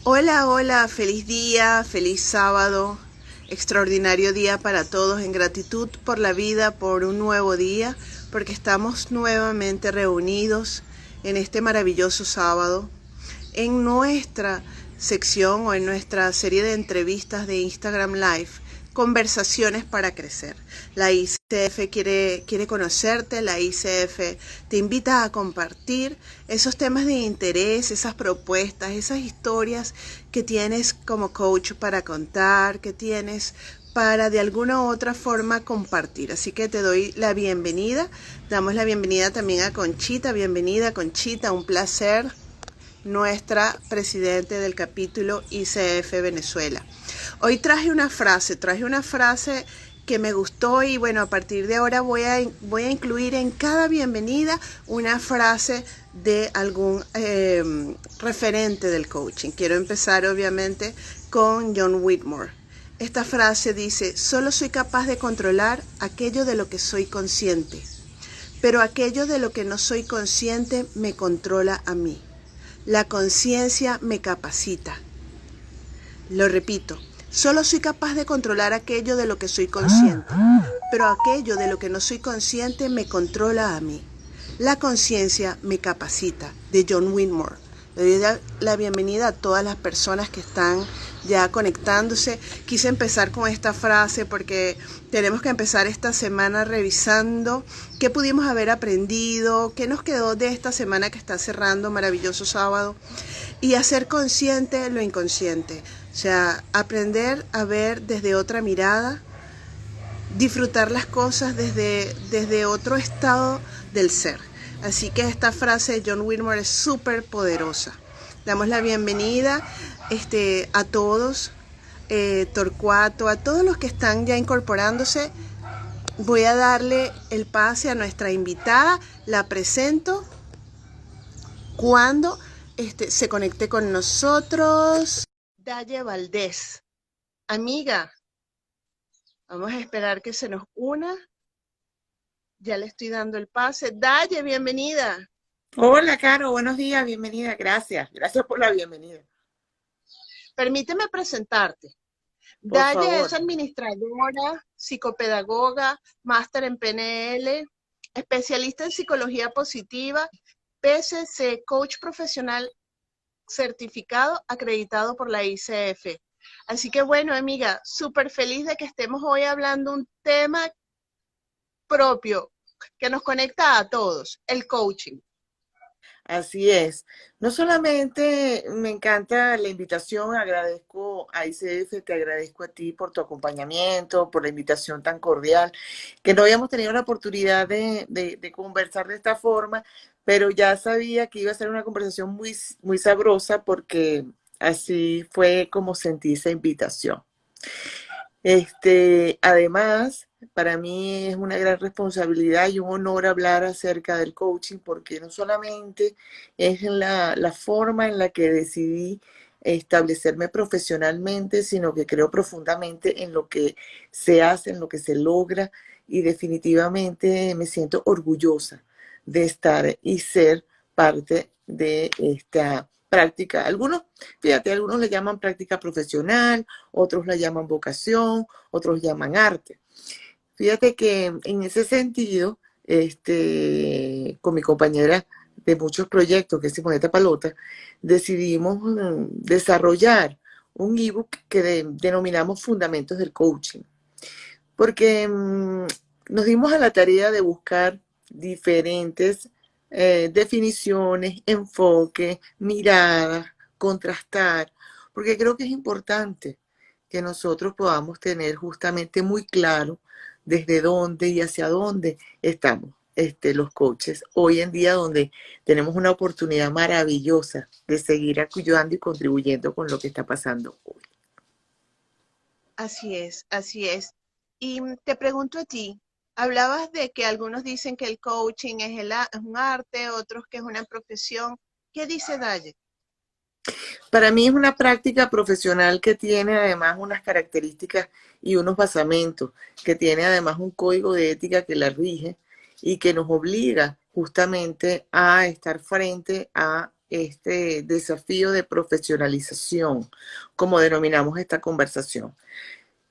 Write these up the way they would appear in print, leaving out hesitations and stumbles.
Hola, hola, feliz día, feliz sábado, extraordinario día para todos, en gratitud por la vida, por un nuevo día, porque estamos nuevamente reunidos en este maravilloso sábado, en nuestra sección o en nuestra serie de entrevistas de Instagram Live, Conversaciones para Crecer. La ICF quiere conocerte, la ICF te invita a compartir esos temas de interés, esas propuestas, esas historias que tienes como coach para contar, que tienes para de alguna u otra forma compartir. Así que te doy la bienvenida. Damos la bienvenida también a Conchita. Bienvenida, Conchita, un placer, nuestra presidente del capítulo ICF Venezuela. Hoy traje una frase que me gustó y bueno, a partir de ahora voy a incluir en cada bienvenida una frase de algún referente del coaching. Quiero empezar obviamente con John Whitmore. Esta frase dice: solo soy capaz de controlar aquello de lo que soy consciente, pero aquello de lo que no soy consciente me controla a mí. La conciencia me capacita. Lo repito, solo soy capaz de controlar aquello de lo que soy consciente, pero aquello de lo que no soy consciente me controla a mí. La conciencia me capacita, de John Whitmore. Le doy la bienvenida a todas las personas que están ya conectándose. Quise empezar con esta frase porque tenemos que empezar esta semana revisando qué pudimos haber aprendido, qué nos quedó de esta semana que está cerrando, maravilloso sábado, y hacer consciente lo inconsciente. O sea, aprender a ver desde otra mirada, disfrutar las cosas desde otro estado del ser. Así que esta frase de John Whitmore es súper poderosa. Damos la bienvenida a todos, Torcuato, a todos los que están ya incorporándose. Voy a darle el pase a nuestra invitada. La presento cuando se conecte con nosotros. Daye Valdés. Amiga, vamos a esperar que se nos una. Ya le estoy dando el pase. Daye, bienvenida. Hola, Caro, buenos días, bienvenida, gracias. Gracias por la bienvenida. Permíteme presentarte. Por Daye es favor. administradora, psicopedagoga, máster en PNL, especialista en psicología positiva, PCC, coach profesional certificado acreditado por la ICF. Así que bueno, amiga, súper feliz de que estemos hoy hablando un tema propio que nos conecta a todos, el coaching. Así es. No solamente me encanta la invitación, agradezco a ICF, te agradezco a ti por tu acompañamiento, por la invitación tan cordial, que no habíamos tenido la oportunidad de conversar de esta forma, pero ya sabía que iba a ser una conversación muy sabrosa porque así fue como sentí esa invitación. Además, para mí es una gran responsabilidad y un honor hablar acerca del coaching porque no solamente es la forma en la que decidí establecerme profesionalmente, sino que creo profundamente en lo que se hace, en lo que se logra y definitivamente me siento orgullosa de estar y ser parte de esta práctica. Algunos le llaman práctica profesional, otros la llaman vocación, otros llaman arte. Fíjate que en ese sentido, con mi compañera de muchos proyectos, que es Simoneta Palota, decidimos desarrollar un ebook que denominamos Fundamentos del Coaching, porque nos dimos a la tarea de buscar diferentes definiciones, enfoques, miradas, contrastar, porque creo que es importante que nosotros podamos tener justamente muy claro desde dónde y hacia dónde estamos los coaches hoy en día, donde tenemos una oportunidad maravillosa de seguir ayudando y contribuyendo con lo que está pasando hoy. Así es, así es. Y te pregunto a ti, hablabas de que algunos dicen que el coaching es un arte, otros que es una profesión. ¿Qué dice Daye? Para mí es una práctica profesional que tiene además unas características y unos basamentos, que tiene además un código de ética que la rige y que nos obliga justamente a estar frente a este desafío de profesionalización, como denominamos esta conversación.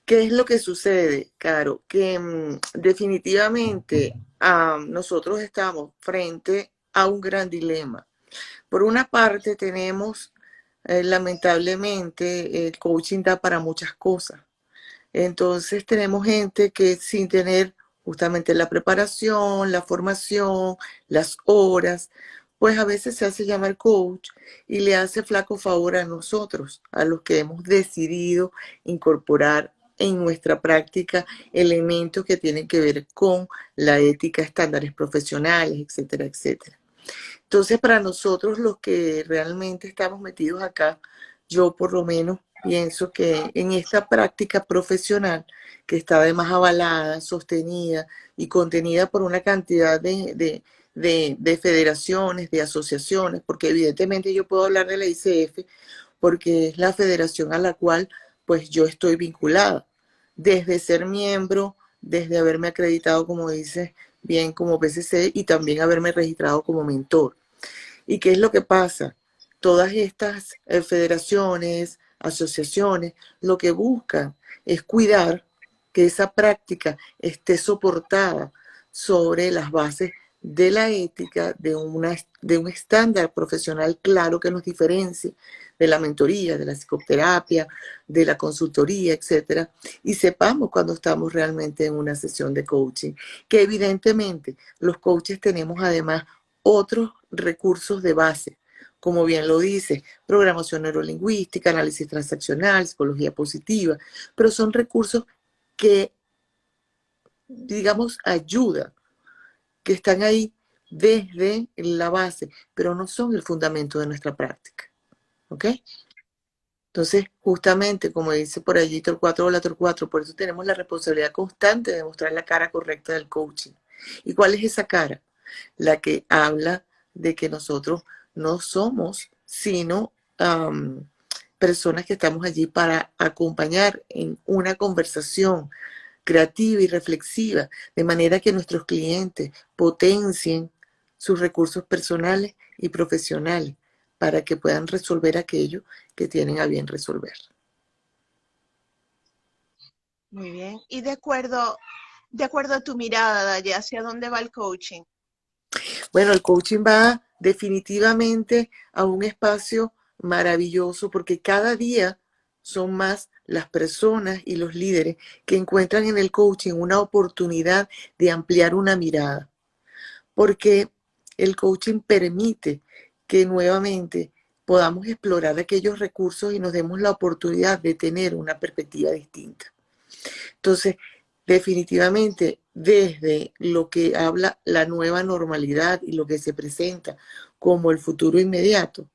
¿Qué es lo que sucede, Caro? Que definitivamente nosotros estamos frente a un gran dilema. Por una parte tenemos, lamentablemente, el coaching da para muchas cosas. Entonces tenemos gente que sin tener justamente la preparación, la formación, las horas, pues a veces se hace llamar coach y le hace flaco favor a nosotros, a los que hemos decidido incorporar en nuestra práctica elementos que tienen que ver con la ética, estándares profesionales, etcétera, etcétera. Entonces, para nosotros los que realmente estamos metidos acá, yo por lo menos pienso que en esta práctica profesional, que está además avalada, sostenida y contenida por una cantidad de federaciones, de asociaciones, porque evidentemente yo puedo hablar de la ICF porque es la federación a la cual pues yo estoy vinculada, desde ser miembro, desde haberme acreditado, como dice bien, como PCC y también haberme registrado como mentor. ¿Y qué es lo que pasa? Todas estas federaciones, asociaciones, lo que buscan es cuidar que esa práctica esté soportada sobre las bases de la ética, de un estándar profesional claro que nos diferencie de la mentoría, de la psicoterapia, de la consultoría, etcétera, y sepamos cuando estamos realmente en una sesión de coaching, que evidentemente los coaches tenemos además otros recursos de base, como bien lo dice, programación neurolingüística, análisis transaccional, psicología positiva, pero son recursos que, digamos, ayudan, que están ahí desde la base, pero no son el fundamento de nuestra práctica. ¿Ok? Entonces, justamente, como dice por allí Torcuato Volator 4, por eso tenemos la responsabilidad constante de mostrar la cara correcta del coaching. ¿Y cuál es esa cara? La que habla de que nosotros no somos sino personas que estamos allí para acompañar en una conversación creativa y reflexiva, de manera que nuestros clientes potencien sus recursos personales y profesionales para que puedan resolver aquello que tienen a bien resolver. Muy bien. Y de acuerdo a tu mirada, Daya, ¿hacia dónde va el coaching? Bueno, el coaching va definitivamente a un espacio maravilloso porque cada día son más las personas y los líderes que encuentran en el coaching una oportunidad de ampliar una mirada. Porque el coaching permite que nuevamente podamos explorar aquellos recursos y nos demos la oportunidad de tener una perspectiva distinta. Entonces, definitivamente, desde lo que habla la nueva normalidad y lo que se presenta como el futuro inmediato,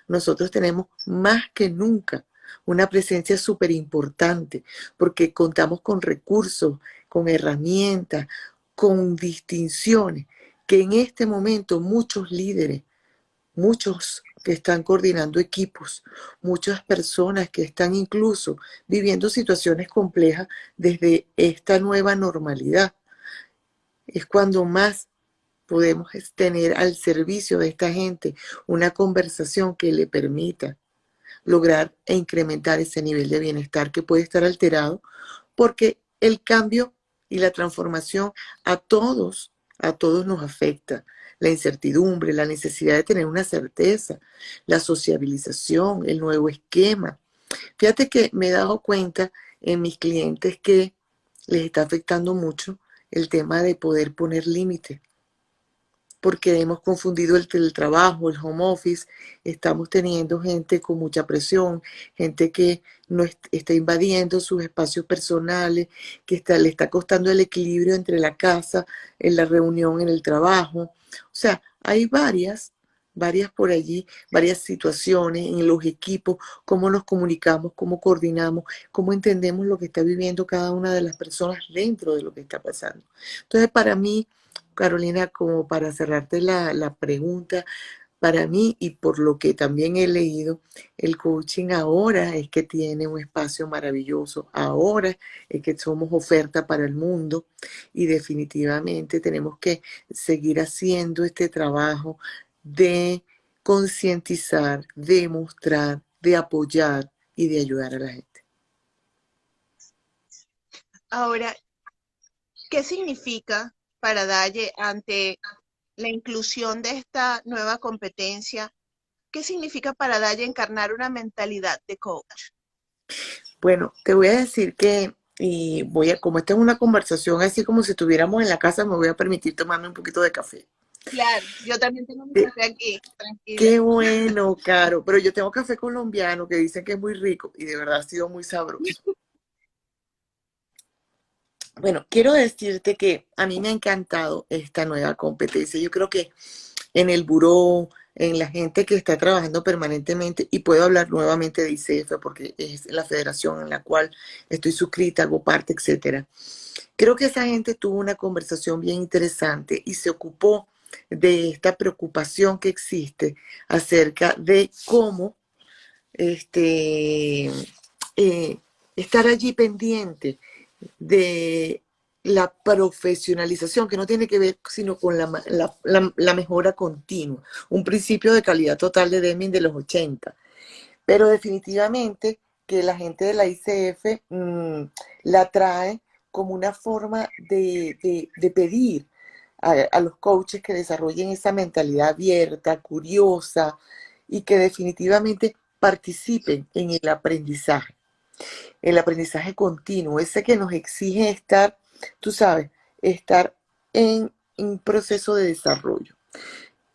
nosotros tenemos más que nunca una presencia súper importante porque contamos con recursos, con herramientas, con distinciones que en este momento muchos líderes, muchos que están coordinando equipos, muchas personas que están incluso viviendo situaciones complejas desde esta nueva normalidad. Es cuando más podemos tener al servicio de esta gente una conversación que le permita lograr e incrementar ese nivel de bienestar que puede estar alterado, porque el cambio y la transformación a todos nos afecta. La incertidumbre, la necesidad de tener una certeza, la sociabilización, el nuevo esquema. Fíjate que me he dado cuenta en mis clientes que les está afectando mucho el tema de poder poner límites porque hemos confundido el teletrabajo, el home office, estamos teniendo gente con mucha presión, gente que no está invadiendo sus espacios personales, que le está costando el equilibrio entre la casa, en la reunión, en el trabajo. O sea, hay varias por allí, varias situaciones en los equipos, cómo nos comunicamos, cómo coordinamos, cómo entendemos lo que está viviendo cada una de las personas dentro de lo que está pasando. Entonces, para mí, Carolina, como para cerrarte la pregunta, para mí y por lo que también he leído, el coaching ahora es que tiene un espacio maravilloso, ahora es que somos oferta para el mundo y definitivamente tenemos que seguir haciendo este trabajo de concientizar, de mostrar, de apoyar y de ayudar a la gente. Ahora, ¿qué significa para Dalle ante la inclusión de esta nueva competencia? ¿Qué significa para Dalle encarnar una mentalidad de coach? Bueno, te voy a decir que, y como esta es una conversación así como si estuviéramos en la casa, me voy a permitir tomarme un poquito de café. Claro, yo también tengo mi Eh, café aquí, tranquila. Qué bueno, Caro, pero yo tengo café colombiano que dicen que es muy rico y de verdad ha sido muy sabroso. Bueno, quiero decirte que a mí me ha encantado esta nueva competencia. Yo creo que en el buró, en la gente que está trabajando permanentemente, y puedo hablar nuevamente de ICF porque es la federación en la cual estoy suscrita, hago parte, etcétera. Creo que esa gente tuvo una conversación bien interesante y se ocupó de esta preocupación que existe acerca de cómo este, estar allí pendiente de la profesionalización, que no tiene que ver sino con la mejora continua, un principio de calidad total de Deming de los 80. Pero definitivamente que la gente de la ICF la trae como una forma de pedir a los coaches que desarrollen esa mentalidad abierta, curiosa y que definitivamente participen en el aprendizaje continuo, ese que nos exige estar, tú sabes, estar en un proceso de desarrollo.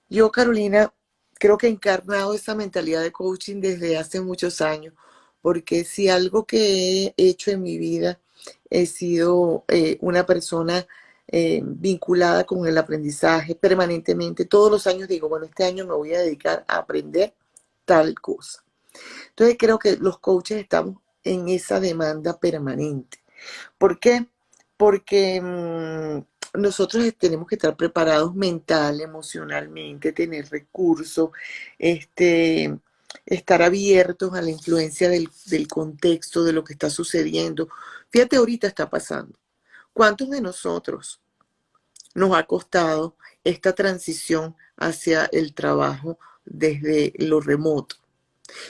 Yo, Carolina, creo que he encarnado esa mentalidad de coaching desde hace muchos años, porque si algo que he hecho en mi vida he sido una persona vinculada con el aprendizaje permanentemente. Todos los años digo, bueno, este año me voy a dedicar a aprender tal cosa. Entonces creo que los coaches estamos en esa demanda permanente. ¿Por qué? Porque nosotros tenemos que estar preparados mental, emocionalmente, tener recursos, este, estar abiertos a la influencia del contexto, de lo que está sucediendo. Fíjate, ahorita está pasando. ¿Cuántos de nosotros nos ha costado esta transición hacia el trabajo desde lo remoto?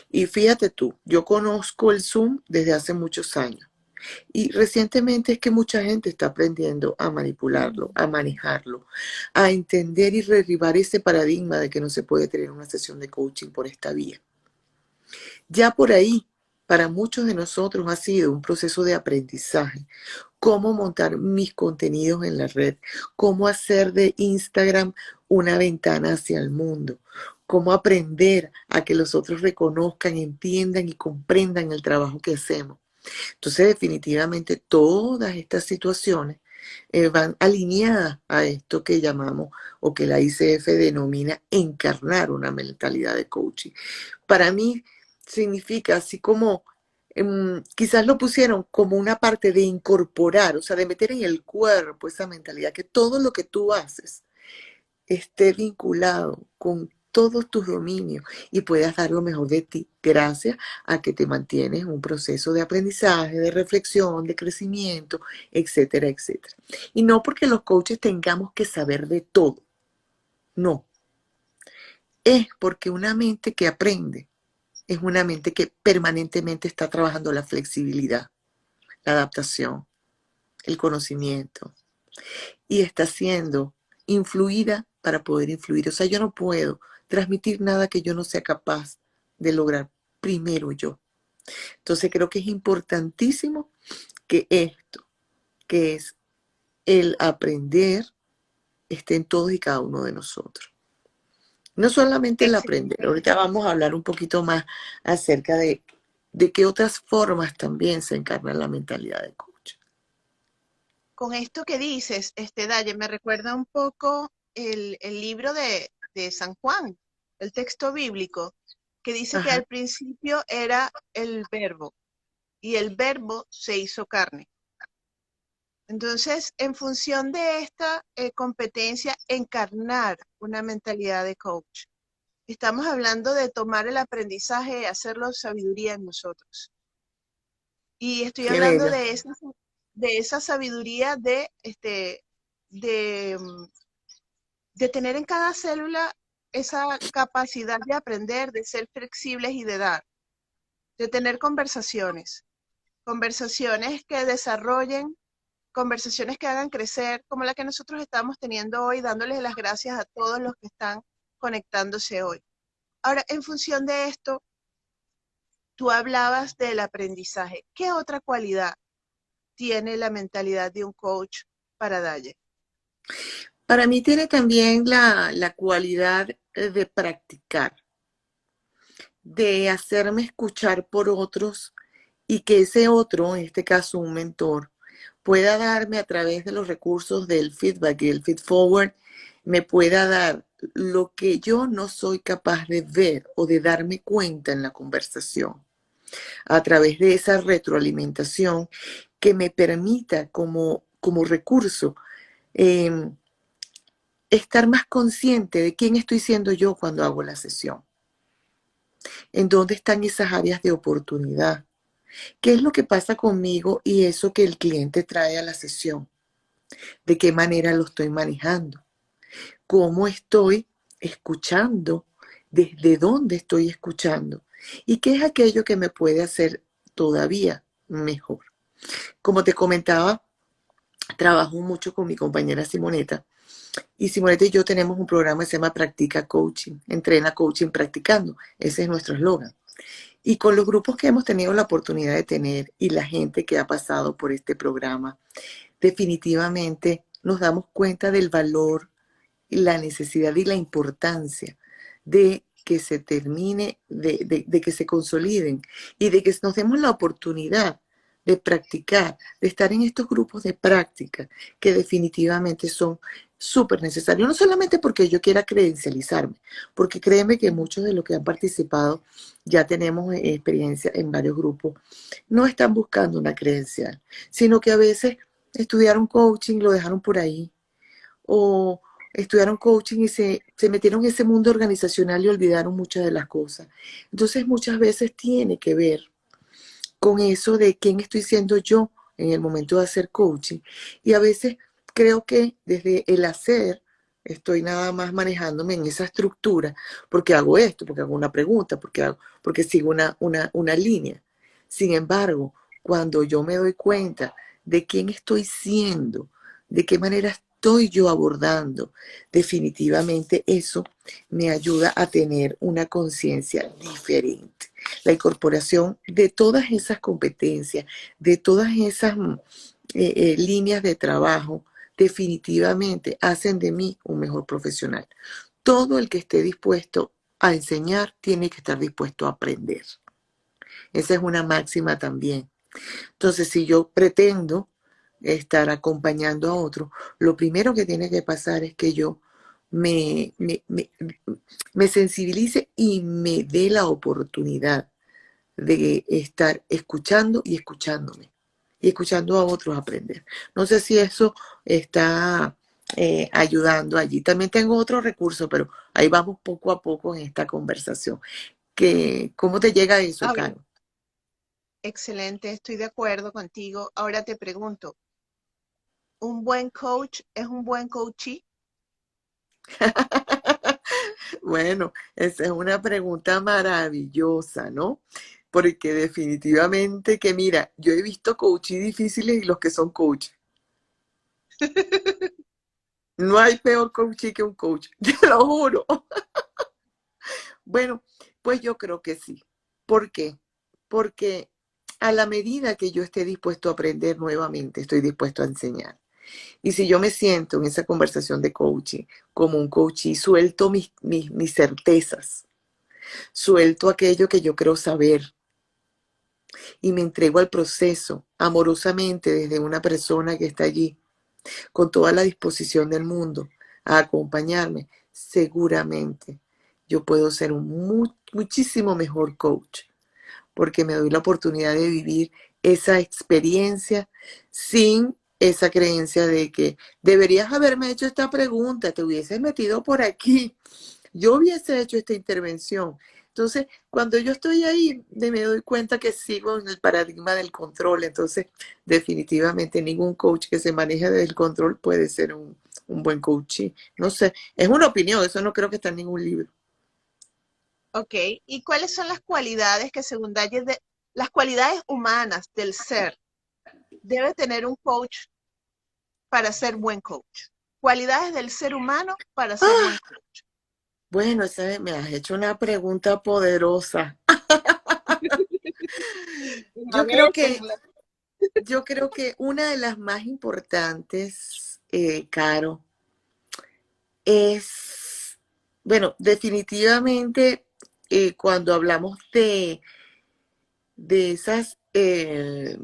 Y fíjate tú, yo conozco el Zoom desde hace muchos años. Y recientemente es que mucha gente está aprendiendo a manipularlo, a manejarlo, a entender y derribar ese paradigma de que no se puede tener una sesión de coaching por esta vía. Ya por ahí, para muchos de nosotros ha sido un proceso de aprendizaje. Cómo montar mis contenidos en la red, cómo hacer de Instagram una ventana hacia el mundo, cómo aprender a que los otros reconozcan, entiendan y comprendan el trabajo que hacemos. Entonces, definitivamente, todas estas situaciones van alineadas a esto que llamamos o que la ICF denomina encarnar una mentalidad de coaching. Para mí significa así como, quizás lo pusieron como una parte de incorporar, o sea, de meter en el cuerpo esa mentalidad, que todo lo que tú haces esté vinculado con todos tus dominios y puedas dar lo mejor de ti gracias a que te mantienes en un proceso de aprendizaje, de reflexión, de crecimiento, etcétera, etcétera. Y no porque los coaches tengamos que saber de todo, no. Es porque una mente que aprende es una mente que permanentemente está trabajando la flexibilidad, la adaptación, el conocimiento y está siendo influida para poder influir. O sea, yo no puedo transmitir nada que yo no sea capaz de lograr primero yo. Entonces creo que es importantísimo que esto, que es el aprender, esté en todos y cada uno de nosotros. No solamente el aprender, Excelente. ahorita vamos a hablar un poquito más acerca de qué otras formas también se encarna la mentalidad de coach. Con esto que dices, Daye, me recuerda un poco el libro de San Juan, el texto bíblico, que dice que Ajá, al principio era el verbo y el verbo se hizo carne. Entonces, en función de esta competencia, encarnar una mentalidad de coach, estamos hablando de tomar el aprendizaje y hacerlo sabiduría en nosotros. Y estoy qué hablando bello. de esa sabiduría de, de, de tener en cada célula esa capacidad de aprender, de ser flexibles y de dar, de tener conversaciones, conversaciones que desarrollen, conversaciones que hagan crecer, como la que nosotros estamos teniendo hoy, dándoles las gracias a todos los que están conectándose hoy. Ahora, en función de esto, tú hablabas del aprendizaje. ¿Qué otra cualidad tiene la mentalidad de un coach para Daye? Para mí tiene también la cualidad de practicar, de hacerme escuchar por otros y que ese otro, en este caso un mentor, pueda darme a través de los recursos del feedback y el feed forward, me pueda dar lo que yo no soy capaz de ver o de darme cuenta en la conversación, a través de esa retroalimentación que me permita como recurso eh, estar más consciente de quién estoy siendo yo cuando hago la sesión, en dónde están esas áreas de oportunidad, qué es lo que pasa conmigo y eso que el cliente trae a la sesión, de qué manera lo estoy manejando, cómo estoy escuchando, desde dónde estoy escuchando y qué es aquello que me puede hacer todavía mejor. Como te comentaba, trabajo mucho con mi compañera Simoneta y Simoneta y yo tenemos un programa que se llama Practica Coaching, entrena coaching practicando, ese es nuestro eslogan. Y con los grupos que hemos tenido la oportunidad de tener y la gente que ha pasado por este programa, definitivamente nos damos cuenta del valor, la necesidad y la importancia de que se termine, de que se consoliden y de que nos demos la oportunidad de practicar, de estar en estos grupos de práctica que definitivamente son súper necesarios, no solamente porque yo quiera credencializarme, porque créeme que muchos de los que han participado ya tenemos experiencia en varios grupos, no están buscando una credencial, sino que a veces estudiaron coaching, lo dejaron por ahí, o estudiaron coaching y se metieron en ese mundo organizacional y olvidaron muchas de las cosas. Entonces muchas veces tiene que ver con eso de quién estoy siendo yo en el momento de hacer coaching. Y a veces creo que desde el hacer estoy nada más manejándome en esa estructura, porque hago esto, porque hago una pregunta, porque sigo una línea. Sin embargo, cuando yo me doy cuenta de quién estoy siendo, de qué manera estoy yo abordando, definitivamente eso me ayuda a tener una conciencia diferente. La incorporación de todas esas competencias, de todas esas líneas de trabajo, definitivamente hacen de mí un mejor profesional. Todo el que esté dispuesto a enseñar tiene que estar dispuesto a aprender. Esa es una máxima también. Entonces, si yo pretendo estar acompañando a otro, lo primero que tiene que pasar es que yo me, me, me, me sensibilice y me dé la oportunidad de estar escuchando y escuchándome y escuchando a otros aprender. No sé si eso está ayudando allí. También tengo otro recurso, pero ahí vamos poco a poco en esta conversación. ¿Cómo te llega eso, A ver, Caro? excelente, estoy de acuerdo contigo. Ahora te pregunto, ¿un buen coach es un buen coachee? Bueno, esa es una pregunta maravillosa, ¿no? Porque definitivamente que mira, yo he visto coaches difíciles y los que son coach. No hay peor coach que un coach, te lo juro. Bueno, pues yo creo que sí. ¿Por qué? Porque a la medida que yo esté dispuesto a aprender nuevamente, estoy dispuesto a enseñar. Y si yo me siento en esa conversación de coaching como un coach y suelto mis certezas, suelto aquello que yo creo saber y me entrego al proceso amorosamente desde una persona que está allí con toda la disposición del mundo a acompañarme, seguramente yo puedo ser un muchísimo mejor coach porque me doy la oportunidad de vivir esa experiencia sin esa creencia de que deberías haberme hecho esta pregunta, te hubieses metido por aquí, yo hubiese hecho esta intervención. Entonces, cuando yo estoy ahí, me doy cuenta que sigo en el paradigma del control. Entonces, definitivamente ningún coach que se maneje desde el control puede ser un buen coach. No sé, es una opinión, eso no creo que está en ningún libro. Ok, ¿y cuáles son las cualidades que según Dallas, las cualidades humanas del ser debe tener un coach para ser buen coach? Cualidades del ser humano para ser buen Ah, coach. bueno, me has hecho una pregunta poderosa. A Yo ver, creo que, yo creo que una de las más importantes, Caro, es, bueno, definitivamente cuando hablamos de esas, de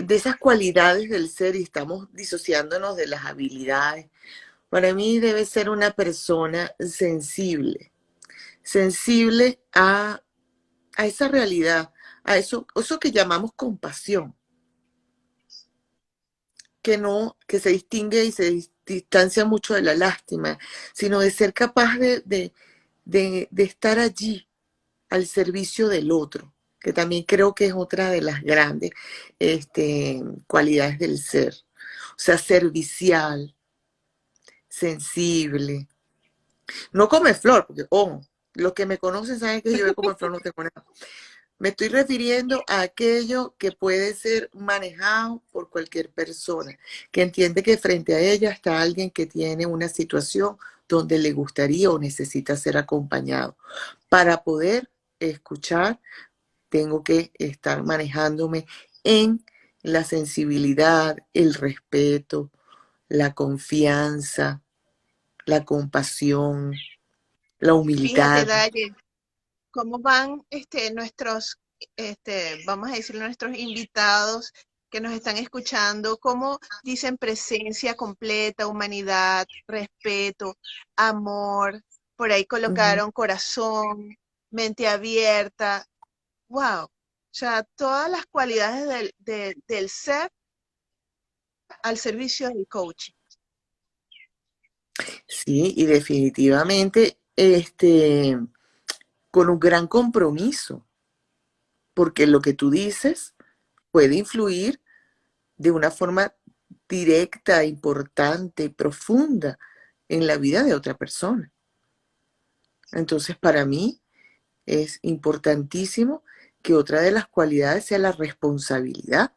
esas cualidades del ser y estamos disociándonos de las habilidades, para mí debe ser una persona sensible, sensible a esa realidad, a eso que llamamos compasión, que no, que se distingue y se distancia mucho de la lástima, sino de ser capaz de estar allí al servicio del otro, que también creo que es otra de las grandes cualidades del ser. O sea, servicial, sensible. No come flor, porque, los que me conocen saben que yo de comer flor no tengo nada. Me estoy refiriendo a aquello que puede ser manejado por cualquier persona, que entiende que frente a ella está alguien que tiene una situación donde le gustaría o necesita ser acompañado. Para poder escuchar, tengo que estar manejándome en la sensibilidad, el respeto, la confianza, la compasión, la fíjate, humildad. Daye, cómo van nuestros, vamos a decir, nuestros invitados que nos están escuchando, cómo dicen presencia completa, humanidad, respeto, amor, por ahí Ujú. colocaron corazón, mente abierta, wow. O sea, todas las cualidades del ser al servicio del coaching. Sí, y definitivamente con un gran compromiso, porque lo que tú dices puede influir de una forma directa, importante, profunda en la vida de otra persona. Entonces, para mí es importantísimo que otra de las cualidades sea la responsabilidad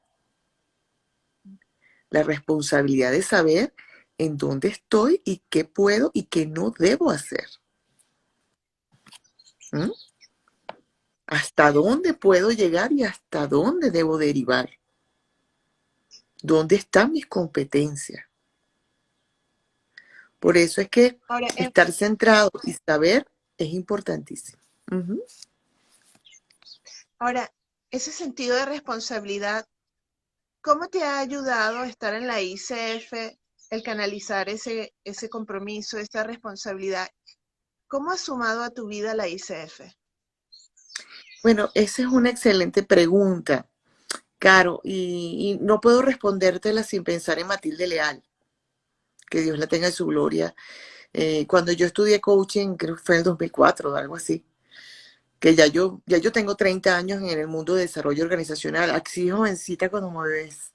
de saber en dónde estoy y qué puedo y qué no debo hacer. ¿Mm? Hasta dónde puedo llegar y hasta dónde debo derivar. ¿Dónde están mis competencias? Por eso es que Ahora, estar centrado y saber es importantísimo. Ujú. ahora, ese sentido de responsabilidad, ¿cómo te ha ayudado a estar en la ICF, el canalizar ese compromiso, esa responsabilidad? ¿Cómo ha sumado a tu vida la ICF? Bueno, esa es una excelente pregunta, Caro, y no puedo respondértela sin pensar en Matilde Leal, que Dios la tenga en su gloria. Cuando yo estudié coaching, creo que fue en el 2004 o algo así, que ya yo tengo 30 años en el mundo de desarrollo organizacional, así jovencita cuando me ves.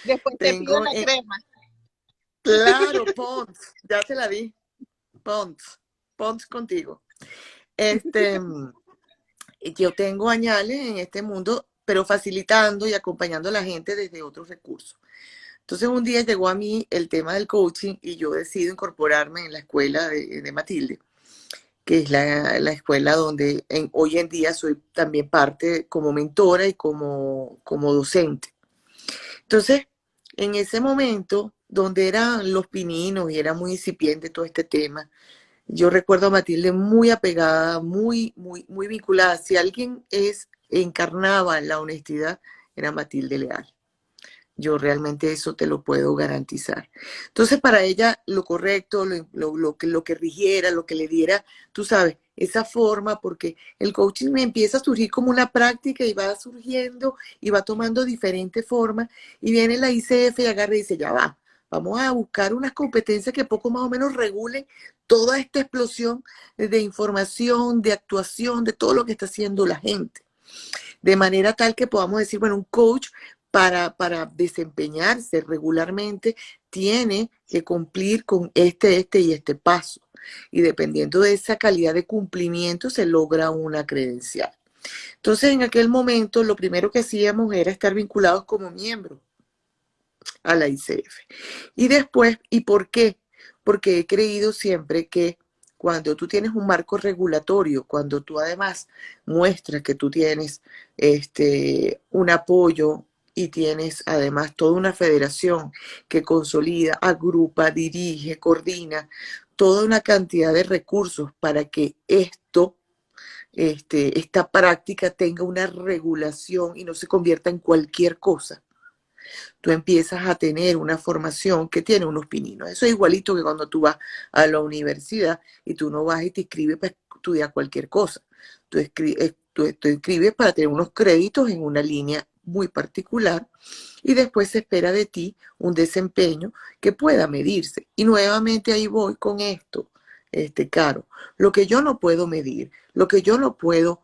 Después te pido Tengo, la crema. claro, Pons, ya te la di, Pons, Pons contigo. Este, yo tengo añales en este mundo, pero facilitando y acompañando a la gente desde otros recursos. Entonces un día llegó a mí el tema del coaching y yo decido incorporarme en la escuela de Matilde, que es la escuela donde hoy en día soy también parte como mentora y como docente. Entonces, en ese momento, donde eran los pininos y era muy incipiente todo este tema, yo recuerdo a Matilde muy apegada, muy, muy, muy vinculada. Si alguien encarnaba la honestidad, era Matilde Leal. Yo realmente eso te lo puedo garantizar. Entonces, para ella, lo correcto, lo que rigiera, lo que le diera, tú sabes, esa forma, porque el coaching me empieza a surgir como una práctica y va surgiendo y va tomando diferentes formas. Y viene la ICF y agarra y dice, ya va, vamos a buscar unas competencias que poco más o menos regulen toda esta explosión de información, de actuación, de todo lo que está haciendo la gente. De manera tal que podamos decir, bueno, un coach para desempeñarse regularmente tiene que cumplir con este y este paso. Y dependiendo de esa calidad de cumplimiento se logra una credencial. Entonces, en aquel momento, lo primero que hacíamos era estar vinculados como miembros a la ICF. Y después, ¿y por qué? Porque he creído siempre que cuando tú tienes un marco regulatorio, cuando tú además muestras que tú tienes un apoyo y tienes además toda una federación que consolida, agrupa, dirige, coordina toda una cantidad de recursos para que esta práctica tenga una regulación y no se convierta en cualquier cosa, tú empiezas a tener una formación que tiene unos pininos. Eso es igualito que cuando tú vas a la universidad y tú no vas y te inscribes para estudiar cualquier cosa. Tú inscribes para tener unos créditos en una línea muy particular y después se espera de ti un desempeño que pueda medirse. Y nuevamente ahí voy con esto, Caro. Lo que yo no puedo medir, lo que yo no puedo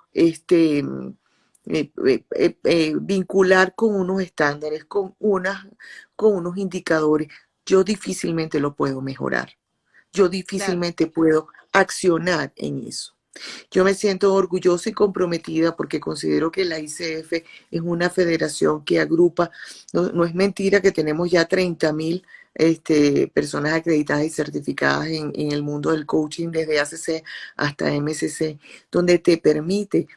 vincular con unos estándares, con unos indicadores, yo difícilmente lo puedo mejorar. Yo Claro. difícilmente puedo accionar en eso. Yo me siento orgullosa y comprometida porque considero que la ICF es una federación que agrupa, no es mentira que tenemos ya 30.000 personas acreditadas y certificadas en el mundo del coaching desde ACC hasta MCC, donde te permite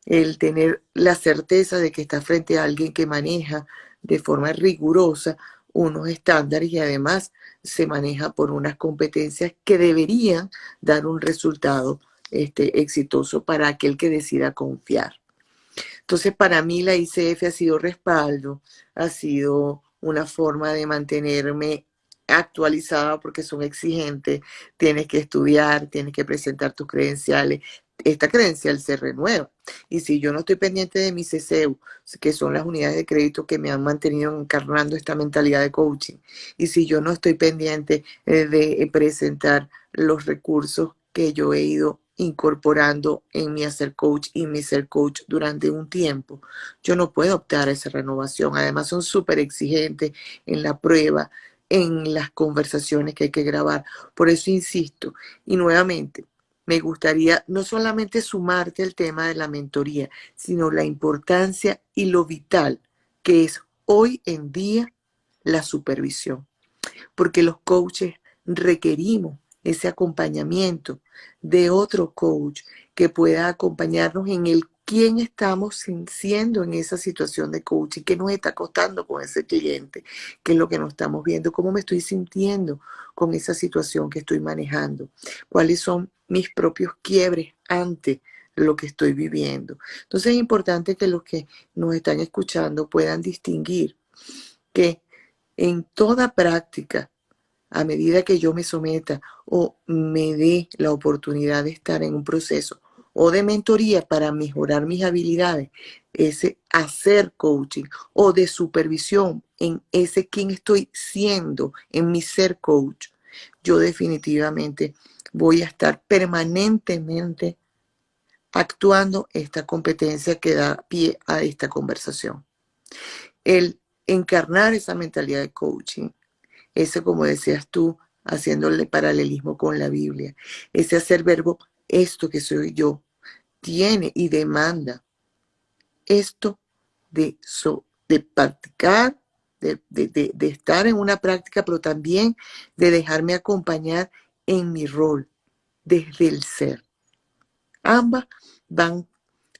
el tener la certeza de que estás frente a alguien que maneja de forma rigurosa unos estándares y además se maneja por unas competencias que deberían dar un resultado exitoso para aquel que decida confiar. Entonces, para mí la ICF ha sido respaldo, ha sido una forma de mantenerme actualizada porque son exigentes, tienes que estudiar, tienes que presentar tus credenciales. Esta credencial se renueva. Y si yo no estoy pendiente de mi CCU, que son las unidades de crédito que me han mantenido encarnando esta mentalidad de coaching, y si yo no estoy pendiente de presentar los recursos que yo he ido incorporando en mi hacer coach y mi ser coach durante un tiempo, yo no puedo optar a esa renovación. Además son súper exigentes en la prueba, en las conversaciones que hay que grabar. Por eso insisto, y nuevamente, me gustaría no solamente sumarte al tema de la mentoría, sino la importancia y lo vital que es hoy en día la supervisión, porque los coaches requerimos ese acompañamiento de otro coach que pueda acompañarnos en el quién estamos siendo en esa situación de coaching, qué nos está costando con ese cliente, qué es lo que nos estamos viendo, cómo me estoy sintiendo con esa situación que estoy manejando, cuáles son mis propios quiebres ante lo que estoy viviendo. Entonces es importante que los que nos están escuchando puedan distinguir que en toda práctica, a medida que yo me someta o me dé la oportunidad de estar en un proceso o de mentoría para mejorar mis habilidades, ese hacer coaching o de supervisión en ese quien estoy siendo, en mi ser coach, yo definitivamente voy a estar permanentemente actuando esta competencia que da pie a esta conversación. El encarnar esa mentalidad de coaching, ese, como decías tú, haciéndole paralelismo con la Biblia, ese hacer verbo, esto que soy yo, tiene y demanda esto de practicar, de estar en una práctica, pero también de dejarme acompañar en mi rol, desde el ser. Ambas van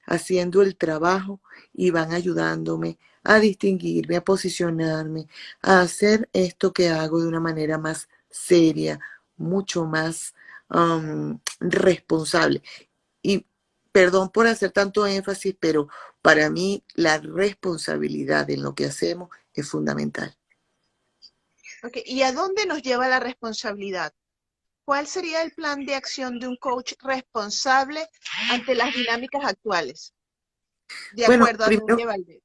haciendo el trabajo y van ayudándome a distinguirme, a posicionarme, a hacer esto que hago de una manera más seria, mucho más responsable. Y perdón por hacer tanto énfasis, pero para mí la responsabilidad en lo que hacemos es fundamental. Okay. ¿Y a dónde nos lleva la responsabilidad? ¿Cuál sería el plan de acción de un coach responsable ante las dinámicas actuales? De Bueno, acuerdo a primero, Núñez Valdés.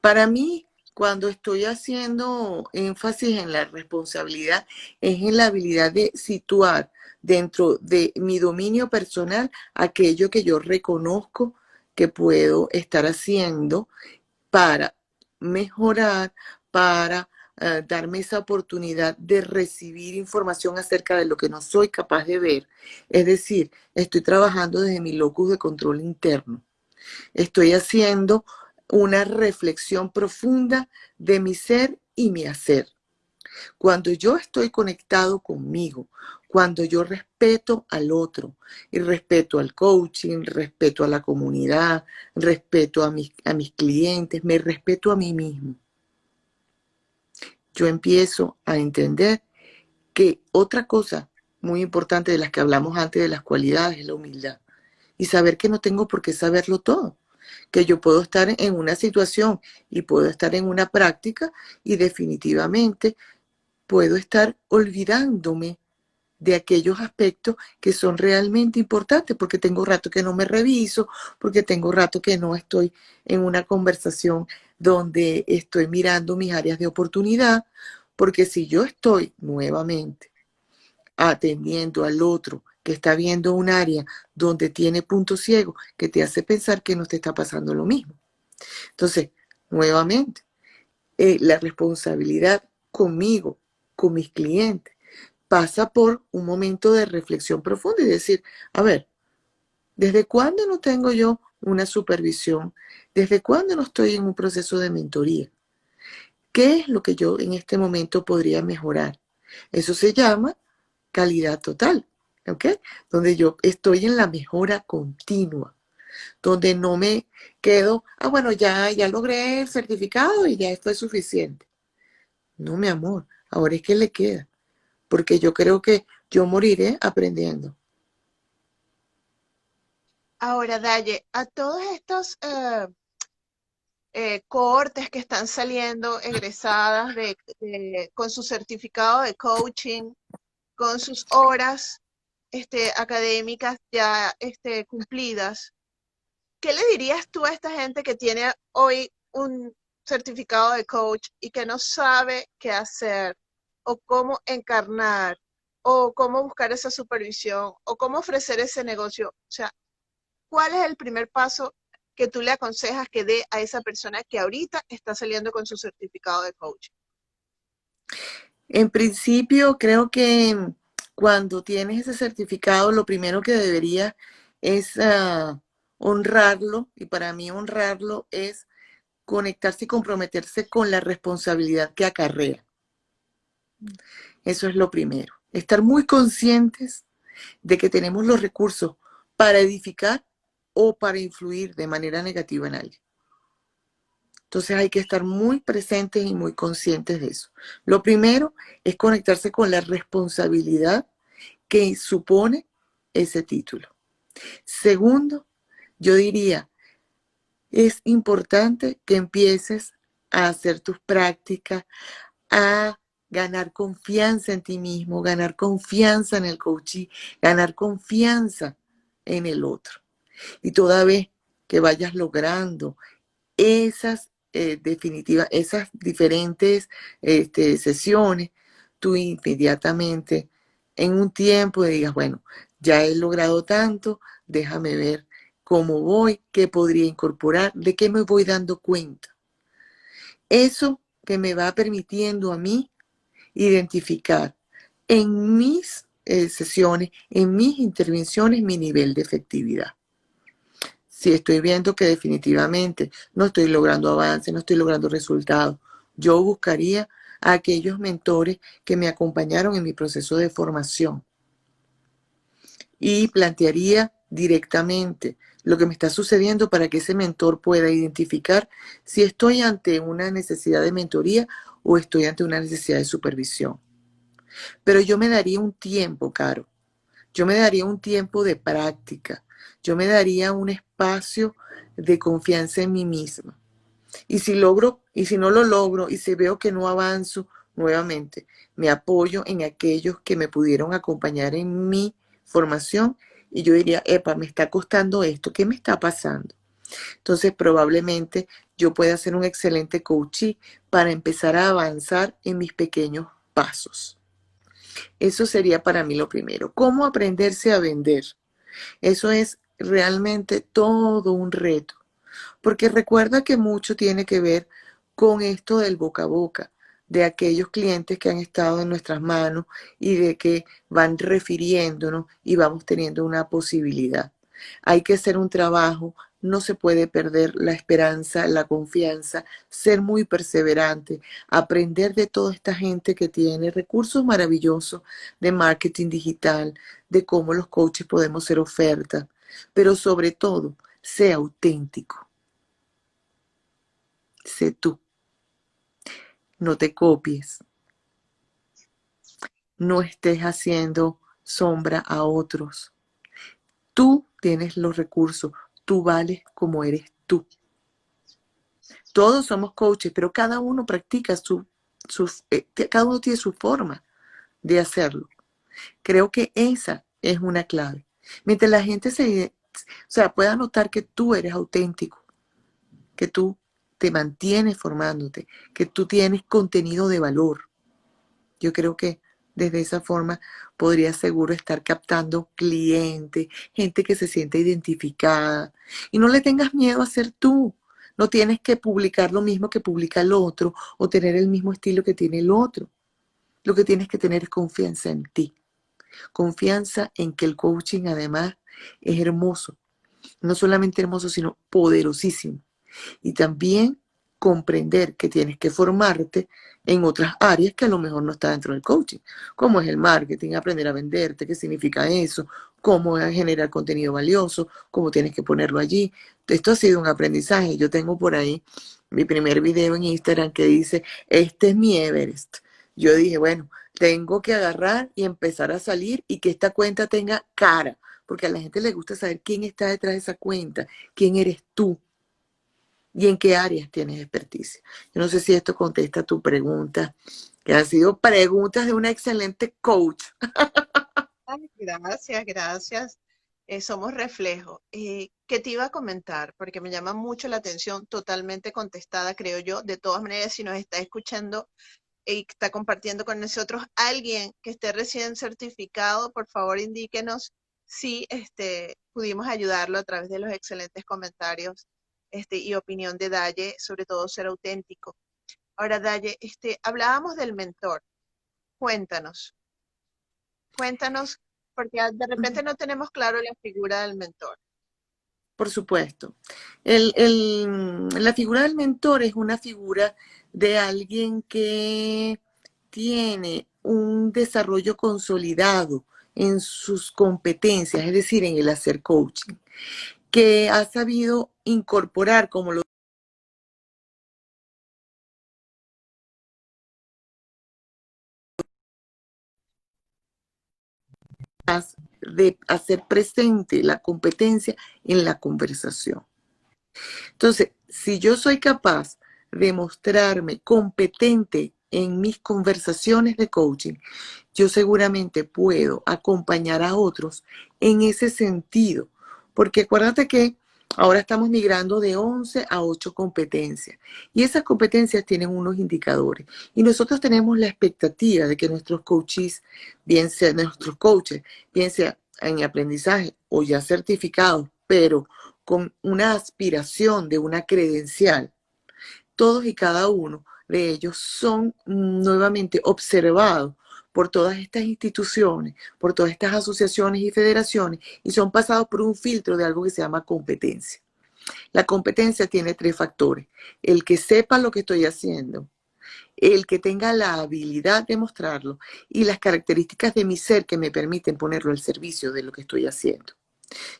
para mí Cuando estoy haciendo énfasis en la responsabilidad, es en la habilidad de situar dentro de mi dominio personal aquello que yo reconozco que puedo estar haciendo para mejorar, para darme esa oportunidad de recibir información acerca de lo que no soy capaz de ver. Es decir, estoy trabajando desde mi locus de control interno. Estoy haciendo una reflexión profunda de mi ser y mi hacer. Cuando yo estoy conectado conmigo, cuando yo respeto al otro y respeto al coaching, respeto a la comunidad, respeto a mis clientes, me respeto a mí mismo, yo empiezo a entender que otra cosa muy importante de las que hablamos antes de las cualidades es la humildad y saber que no tengo por qué saberlo todo, que yo puedo estar en una situación y puedo estar en una práctica y definitivamente puedo estar olvidándome de aquellos aspectos que son realmente importantes, porque tengo rato que no me reviso, porque tengo rato que no estoy en una conversación donde estoy mirando mis áreas de oportunidad, porque si yo estoy nuevamente atendiendo al otro que está viendo un área donde tiene puntos ciegos que te hace pensar que no te está pasando lo mismo. Entonces, nuevamente, la responsabilidad conmigo, con mis clientes, pasa por un momento de reflexión profunda y decir, a ver, ¿desde cuándo no tengo yo una supervisión? ¿Desde cuándo no estoy en un proceso de mentoría? ¿Qué es lo que yo en este momento podría mejorar? Eso se llama calidad total, ¿ok? Donde yo estoy en la mejora continua, donde no me quedo, bueno, ya logré el certificado y ya esto es suficiente. No, mi amor, ahora es que le queda, porque yo creo que yo moriré aprendiendo. Ahora, Daye, a todos estos cohortes que están saliendo egresadas con su certificado de coaching, con sus horas académicas ya cumplidas, ¿qué le dirías tú a esta gente que tiene hoy un certificado de coach y que no sabe qué hacer o cómo encarnar o cómo buscar esa supervisión o cómo ofrecer ese negocio? O sea, ¿cuál es el primer paso que tú le aconsejas que dé a esa persona que ahorita está saliendo con su certificado de coach? En principio, creo que cuando tienes ese certificado, lo primero que debería es honrarlo, y para mí honrarlo es conectarse y comprometerse con la responsabilidad que acarrea. Eso es lo primero. Estar muy conscientes de que tenemos los recursos para edificar o para influir de manera negativa en alguien. Entonces hay que estar muy presentes y muy conscientes de eso. Lo primero es conectarse con la responsabilidad que supone ese título. Segundo, yo diría, es importante que empieces a hacer tus prácticas, a ganar confianza en ti mismo, ganar confianza en el coaching, ganar confianza en el otro. Y toda vez que vayas logrando esas esas diferentes sesiones, tú inmediatamente en un tiempo digas, bueno, ya he logrado tanto, déjame ver cómo voy, qué podría incorporar, de qué me voy dando cuenta. Eso que me va permitiendo a mí identificar en mis sesiones, en mis intervenciones, mi nivel de efectividad. Si estoy viendo que definitivamente no estoy logrando avance, no estoy logrando resultados, yo buscaría a aquellos mentores que me acompañaron en mi proceso de formación y plantearía directamente lo que me está sucediendo para que ese mentor pueda identificar si estoy ante una necesidad de mentoría o estoy ante una necesidad de supervisión. Pero yo me daría un tiempo, Caro. Yo me daría un tiempo de práctica. Yo me daría un espacio de confianza en mí misma. Y si logro, y si no lo logro, y si veo que no avanzo, nuevamente, me apoyo en aquellos que me pudieron acompañar en mi formación y yo diría, epa, me está costando esto, ¿qué me está pasando? Entonces probablemente yo pueda ser un excelente coachee para empezar a avanzar en mis pequeños pasos. Eso sería para mí lo primero. ¿Cómo aprenderse a vender? Eso es realmente todo un reto, porque recuerda que mucho tiene que ver con esto del boca a boca, de aquellos clientes que han estado en nuestras manos y de que van refiriéndonos y vamos teniendo una posibilidad. Hay que hacer un trabajo, no se puede perder la esperanza, la confianza, ser muy perseverante, aprender de toda esta gente que tiene recursos maravillosos de marketing digital, de cómo los coaches podemos hacer ofertas, pero sobre todo, sea auténtico, sé tú, no te copies, no estés haciendo sombra a otros. Tú tienes los recursos, tú vales como eres tú. Todos somos coaches, pero cada uno practica cada uno tiene su forma de hacerlo. Creo que esa es una clave. Mientras la gente pueda notar que tú eres auténtico, que tú te mantienes formándote, que tú tienes contenido de valor. Yo creo que desde esa forma podría seguro estar captando clientes, gente que se siente identificada. Y no le tengas miedo a ser tú. No tienes que publicar lo mismo que publica el otro o tener el mismo estilo que tiene el otro. Lo que tienes que tener es confianza en ti. Confianza en que el coaching además es hermoso. No solamente hermoso, sino poderosísimo. Y también comprender que tienes que formarte en otras áreas que a lo mejor no está dentro del coaching, como es el marketing, aprender a venderte, qué significa eso, cómo generar contenido valioso, cómo tienes que ponerlo allí. Esto ha sido un aprendizaje. Yo tengo por ahí mi primer video en Instagram que dice, este es mi Everest. Yo dije, bueno, tengo que agarrar y empezar a salir y que esta cuenta tenga cara, porque a la gente le gusta saber quién está detrás de esa cuenta, quién eres tú y en qué áreas tienes experticia. Yo no sé si esto contesta tu pregunta, que han sido preguntas de una excelente coach. Ay, gracias, gracias. Somos reflejo. ¿Qué te iba a comentar? Porque me llama mucho la atención, totalmente contestada, creo yo. De todas maneras, si nos está escuchando y está compartiendo con nosotros alguien que esté recién certificado, por favor indíquenos si pudimos ayudarlo a través de los excelentes comentarios y opinión de Daye, sobre todo ser auténtico. Ahora, Daye, hablábamos del mentor. Cuéntanos, cuéntanos, porque de repente no tenemos claro la figura del mentor. Por supuesto. La figura del mentor es una figura de alguien que tiene un desarrollo consolidado en sus competencias, es decir, en el hacer coaching, que ha sabido incorporar, como lo de hacer presente la competencia en la conversación. Entonces, si yo soy capaz de mostrarme competente en mis conversaciones de coaching, yo seguramente puedo acompañar a otros en ese sentido. Porque acuérdate que ahora estamos migrando de 11 a 8 competencias y esas competencias tienen unos indicadores y nosotros tenemos la expectativa de que nuestros coaches, bien sea nuestros coaches, bien sea en aprendizaje o ya certificados, pero con una aspiración de una credencial, todos y cada uno de ellos son nuevamente observados por todas estas instituciones, por todas estas asociaciones y federaciones, y son pasados por un filtro de algo que se llama competencia. La competencia tiene 3 factores: el que sepa lo que estoy haciendo, el que tenga la habilidad de mostrarlo y las características de mi ser que me permiten ponerlo al servicio de lo que estoy haciendo.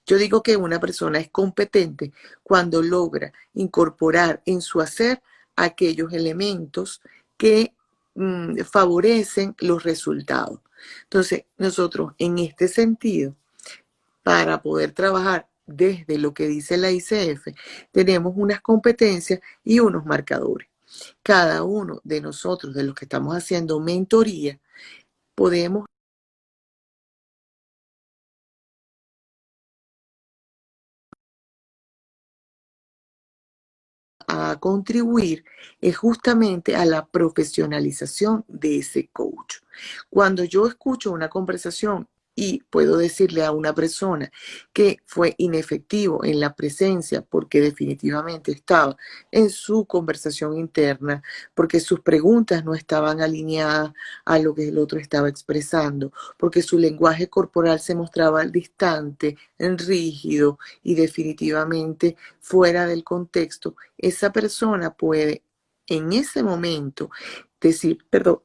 Yo digo que una persona es competente cuando logra incorporar en su hacer aquellos elementos que favorecen los resultados. Entonces, nosotros en este sentido, para poder trabajar desde lo que dice la ICF, tenemos unas competencias y unos marcadores. Cada uno de nosotros, de los que estamos haciendo mentoría, podemos a contribuir es justamente a la profesionalización de ese coach. Cuando yo escucho una conversación y puedo decirle a una persona que fue inefectivo en la presencia porque definitivamente estaba en su conversación interna, porque sus preguntas no estaban alineadas a lo que el otro estaba expresando, porque su lenguaje corporal se mostraba distante, rígido y definitivamente fuera del contexto, esa persona puede en ese momento decir, perdón,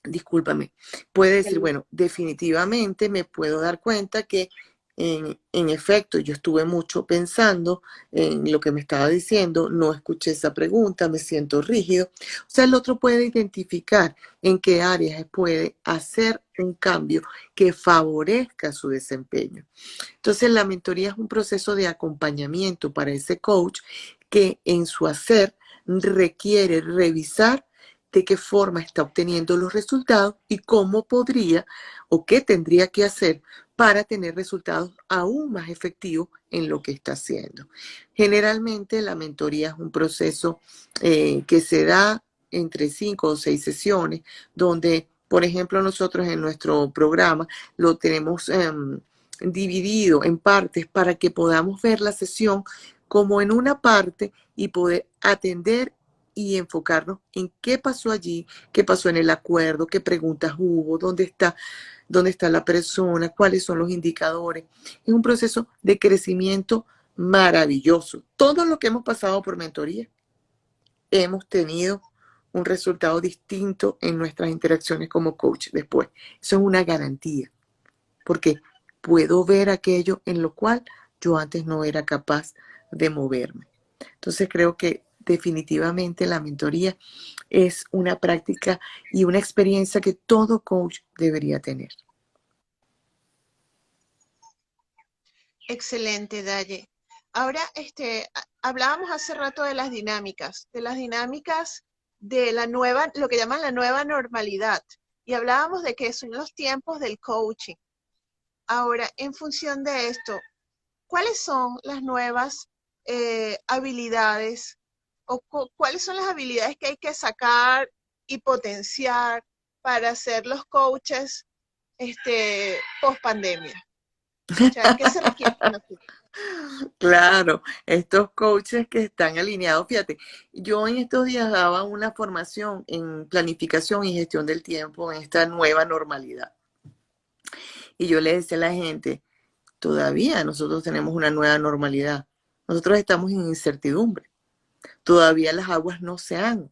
discúlpame, puede decir, bueno, definitivamente me puedo dar cuenta que en efecto yo estuve mucho pensando en lo que me estaba diciendo, no escuché esa pregunta, me siento rígido. O sea, el otro puede identificar en qué áreas puede hacer un cambio que favorezca su desempeño. Entonces, la mentoría es un proceso de acompañamiento para ese coach que en su hacer requiere revisar de qué forma está obteniendo los resultados y cómo podría o qué tendría que hacer para tener resultados aún más efectivos en lo que está haciendo. Generalmente la mentoría es un proceso que se da entre 5 o 6 sesiones, donde, por ejemplo, nosotros en nuestro programa lo tenemos dividido en partes para que podamos ver la sesión como en una parte y poder atender y enfocarnos en qué pasó allí, qué pasó en el acuerdo, qué preguntas hubo, dónde está la persona, cuáles son los indicadores. Es un proceso de crecimiento maravilloso. Todo lo que hemos pasado por mentoría, hemos tenido un resultado distinto en nuestras interacciones como coach después. Eso es una garantía, porque puedo ver aquello en lo cual yo antes no era capaz de moverme. Entonces creo que definitivamente la mentoría es una práctica y una experiencia que todo coach debería tener. Excelente, Daye. Ahora, hablábamos hace rato de las dinámicas de la nueva, lo que llaman la nueva normalidad, y hablábamos de que son los tiempos del coaching. Ahora, en función de esto, ¿cuáles son las nuevas habilidades o cuáles son las habilidades que hay que sacar y potenciar para ser los coaches post pandemia? O sea, ¿qué se requiere de nosotros? Claro, estos coaches que están alineados, fíjate, yo en estos días daba una formación en planificación y gestión del tiempo en esta nueva normalidad. Y yo le decía a la gente, todavía nosotros tenemos una nueva normalidad. Nosotros estamos en incertidumbre. Todavía las aguas no se han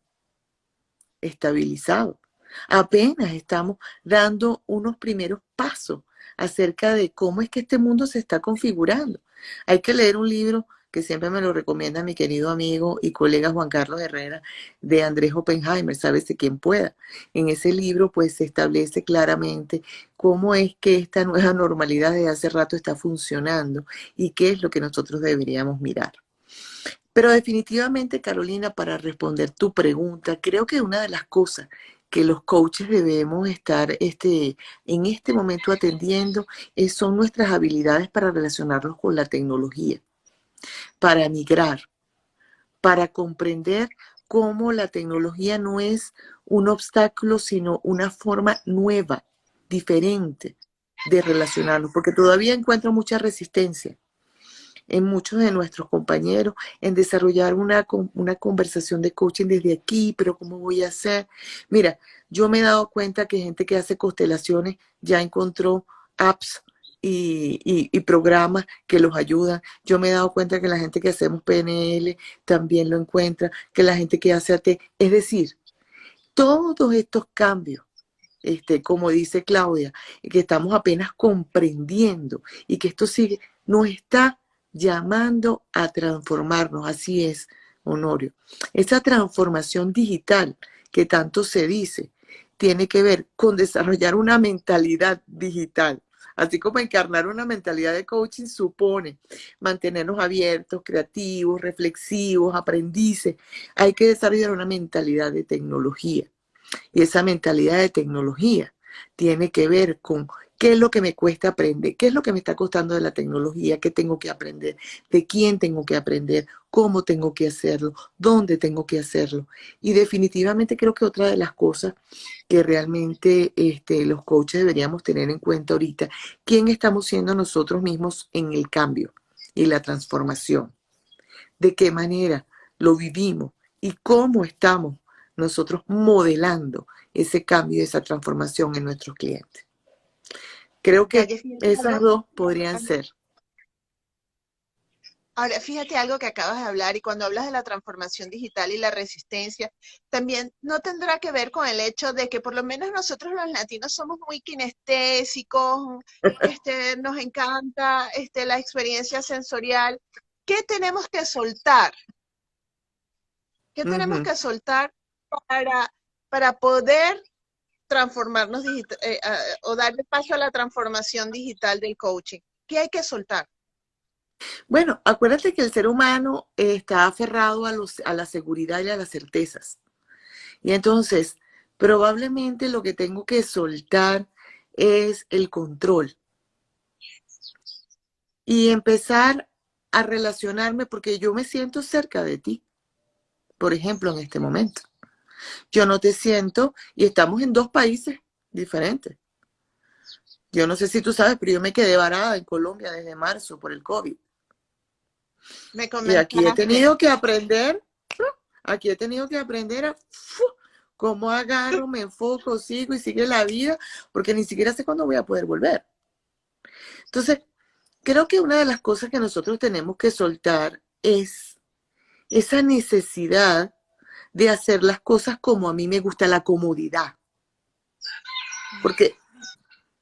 estabilizado. Apenas estamos dando unos primeros pasos acerca de cómo es que este mundo se está configurando. Hay que leer un libro que siempre me lo recomienda mi querido amigo y colega Juan Carlos Herrera, de Andrés Oppenheimer, Sálvese quien pueda. En ese libro pues se establece claramente cómo es que esta nueva normalidad de hace rato está funcionando y qué es lo que nosotros deberíamos mirar. Pero definitivamente, Carolina, para responder tu pregunta, creo que una de las cosas que los coaches debemos estar en este momento atendiendo son nuestras habilidades para relacionarnos con la tecnología, para migrar, para comprender cómo la tecnología no es un obstáculo, sino una forma nueva, diferente de relacionarnos, porque todavía encuentro mucha resistencia en muchos de nuestros compañeros en desarrollar una conversación de coaching desde aquí, pero ¿cómo voy a hacer? Mira, yo me he dado cuenta que gente que hace constelaciones ya encontró apps y programas que los ayudan. Yo me he dado cuenta que la gente que hacemos PNL también lo encuentra, que la gente que hace AT, es decir, todos estos cambios, como dice Claudia, que estamos apenas comprendiendo y que esto sigue, nos está llamando a transformarnos. Así es, Honorio. Esa transformación digital que tanto se dice tiene que ver con desarrollar una mentalidad digital. Así como encarnar una mentalidad de coaching supone mantenernos abiertos, creativos, reflexivos, aprendices. Hay que desarrollar una mentalidad de tecnología. Y esa mentalidad de tecnología tiene que ver con ¿Qué es lo que me cuesta aprender? ¿Qué es lo que me está costando de la tecnología? ¿Qué tengo que aprender? ¿De quién tengo que aprender? ¿Cómo tengo que hacerlo? ¿Dónde tengo que hacerlo? Y definitivamente creo que otra de las cosas que realmente los coaches deberíamos tener en cuenta ahorita, ¿quién estamos siendo nosotros mismos en el cambio y la transformación? ¿De qué manera lo vivimos? ¿Y cómo estamos nosotros modelando ese cambio y esa transformación en nuestros clientes? Creo que Oye, fíjate esas algo. dos podrían ser. Ahora, fíjate algo que acabas de hablar y cuando hablas de la transformación digital y la resistencia, también no tendrá que ver con el hecho de que por lo menos nosotros los latinos somos muy kinestésicos, nos encanta la experiencia sensorial. ¿Qué tenemos que soltar? ¿Qué tenemos Ujú. que soltar para, para poder transformarnos o darle paso a la transformación digital del coaching? ¿Qué hay que soltar? Bueno, acuérdate que el ser humano está aferrado a la seguridad y a las certezas. Y entonces, probablemente lo que tengo que soltar es el control y empezar a relacionarme porque yo me siento cerca de ti, por ejemplo, en este momento. Yo no te siento y estamos en dos países diferentes. Yo no sé si tú sabes, pero yo me quedé varada en Colombia desde marzo por el COVID. Me Y comentaste. aquí he tenido que aprender a cómo agarro, me enfoco, sigo y sigue la vida, porque ni siquiera sé cuándo voy a poder volver. Entonces, creo que una de las cosas que nosotros tenemos que soltar es esa necesidad de hacer las cosas como a mí me gusta, la comodidad. Porque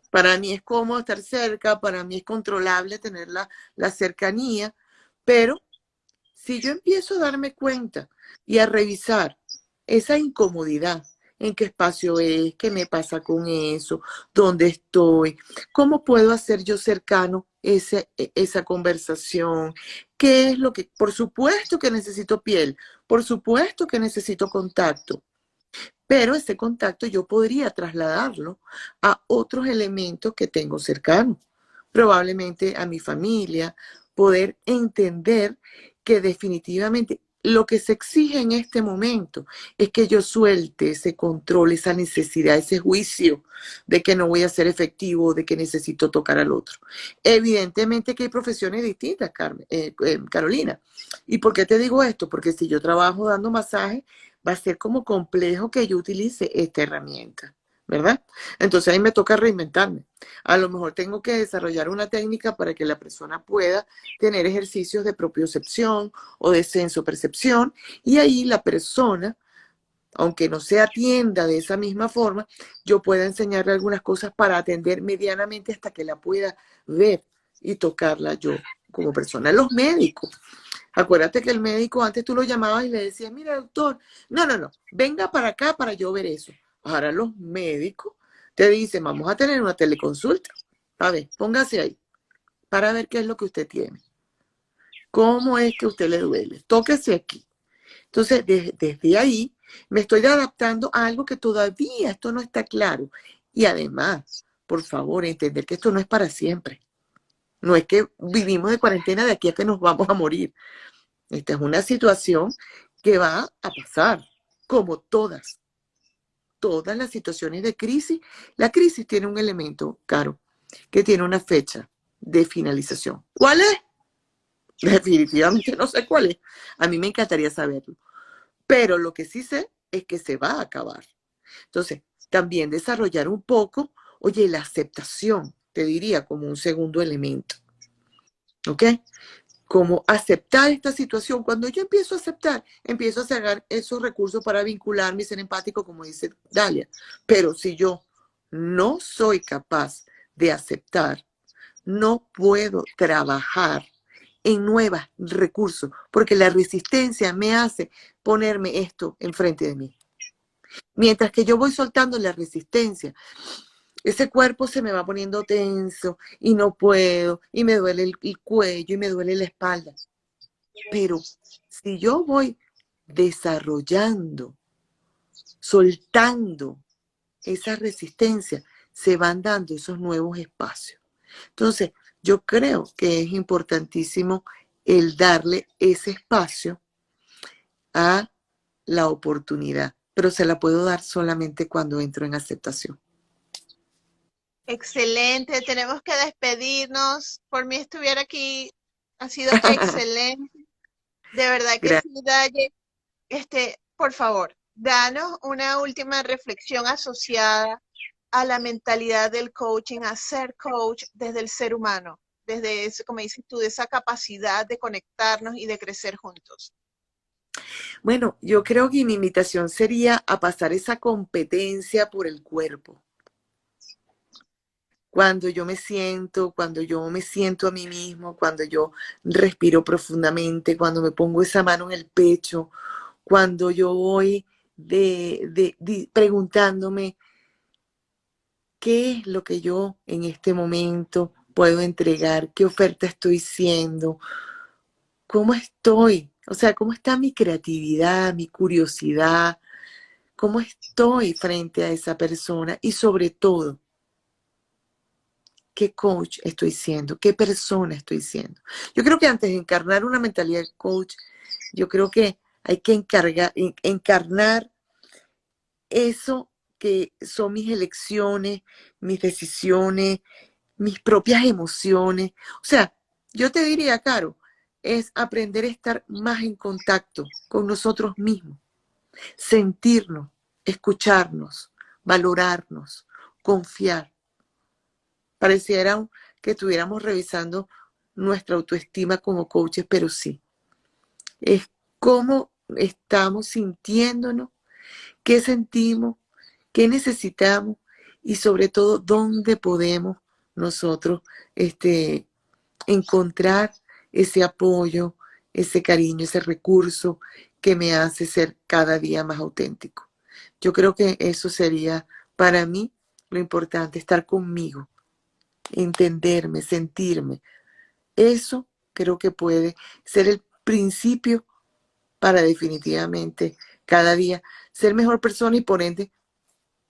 para mí es cómodo estar cerca, para mí es controlable tener la cercanía, pero si yo empiezo a darme cuenta y a revisar esa incomodidad, en qué espacio es, qué me pasa con eso, dónde estoy, cómo puedo hacer yo cercano esa conversación, qué es lo que, por supuesto que necesito piel, por supuesto que necesito contacto, pero ese contacto yo podría trasladarlo a otros elementos que tengo cercanos, probablemente a mi familia, poder entender que definitivamente lo que se exige en este momento es que yo suelte ese control, esa necesidad, ese juicio de que no voy a ser efectivo, de que necesito tocar al otro. Evidentemente que hay profesiones distintas, Carolina. ¿Y por qué te digo esto? Porque si yo trabajo dando masaje, va a ser como complejo que yo utilice esta herramienta, ¿verdad? Entonces ahí me toca reinventarme. A lo mejor tengo que desarrollar una técnica para que la persona pueda tener ejercicios de propiocepción o de sensopercepción y ahí la persona, aunque no se atienda de esa misma forma, yo pueda enseñarle algunas cosas para atender medianamente hasta que la pueda ver y tocarla yo como persona. Los médicos, acuérdate que el médico antes tú lo llamabas y le decías, mira doctor, no, venga para acá para yo ver eso. Ahora los médicos te dicen, vamos a tener una teleconsulta. A ver, póngase ahí para ver qué es lo que usted tiene. ¿Cómo es que a usted le duele? Tóquese aquí. Entonces, desde ahí me estoy adaptando a algo que todavía esto no está claro. Y además, por favor, entender que esto no es para siempre. No es que vivimos de cuarentena de aquí a que nos vamos a morir. Esta es una situación que va a pasar, como todas las situaciones de crisis. La crisis tiene un elemento, Caro, que tiene una fecha de finalización. ¿Cuál es? Definitivamente no sé cuál es. A mí me encantaría saberlo. Pero lo que sí sé es que se va a acabar. Entonces, también desarrollar un poco, oye, la aceptación, te diría, como un segundo elemento. ¿Ok? Como aceptar esta situación. Cuando yo empiezo a aceptar, empiezo a sacar esos recursos para vincularme y ser empático, como dice Dalia. Pero si yo no soy capaz de aceptar, no puedo trabajar en nuevos recursos, porque la resistencia me hace ponerme esto enfrente de mí. Mientras que yo voy soltando la resistencia, ese cuerpo se me va poniendo tenso y no puedo, y me duele el cuello y me duele la espalda. Pero si yo voy desarrollando, soltando esa resistencia, se van dando esos nuevos espacios. Entonces, yo creo que es importantísimo el darle ese espacio a la oportunidad, pero se la puedo dar solamente cuando entro en aceptación. Excelente, tenemos que despedirnos. Por mí estuviera aquí, ha sido excelente. De verdad que sí, Gracias. Daye. Por favor, danos una última reflexión asociada a la mentalidad del coaching, a ser coach desde el ser humano, desde eso, como dices tú, de esa capacidad de conectarnos y de crecer juntos. Bueno, yo creo que mi invitación sería a pasar esa competencia por el cuerpo. Cuando yo me siento a mí mismo, cuando yo respiro profundamente, cuando me pongo esa mano en el pecho, cuando yo voy preguntándome qué es lo que yo en este momento puedo entregar, qué oferta estoy siendo, cómo estoy, o sea, cómo está mi creatividad, mi curiosidad, cómo estoy frente a esa persona y sobre todo, qué coach estoy siendo, qué persona estoy siendo. Yo creo que antes de encarnar una mentalidad de coach, yo creo que hay que encarnar eso que son mis elecciones, mis decisiones, mis propias emociones. O sea, yo te diría, Caro, es aprender a estar más en contacto con nosotros mismos, sentirnos, escucharnos, valorarnos, confiar. Pareciera que estuviéramos revisando nuestra autoestima como coaches, pero sí, es cómo estamos sintiéndonos, qué sentimos, qué necesitamos y sobre todo dónde podemos nosotros encontrar ese apoyo, ese cariño, ese recurso que me hace ser cada día más auténtico. Yo creo que eso sería para mí lo importante, estar conmigo, entenderme, sentirme. Eso creo que puede ser el principio para definitivamente cada día ser mejor persona y por ende,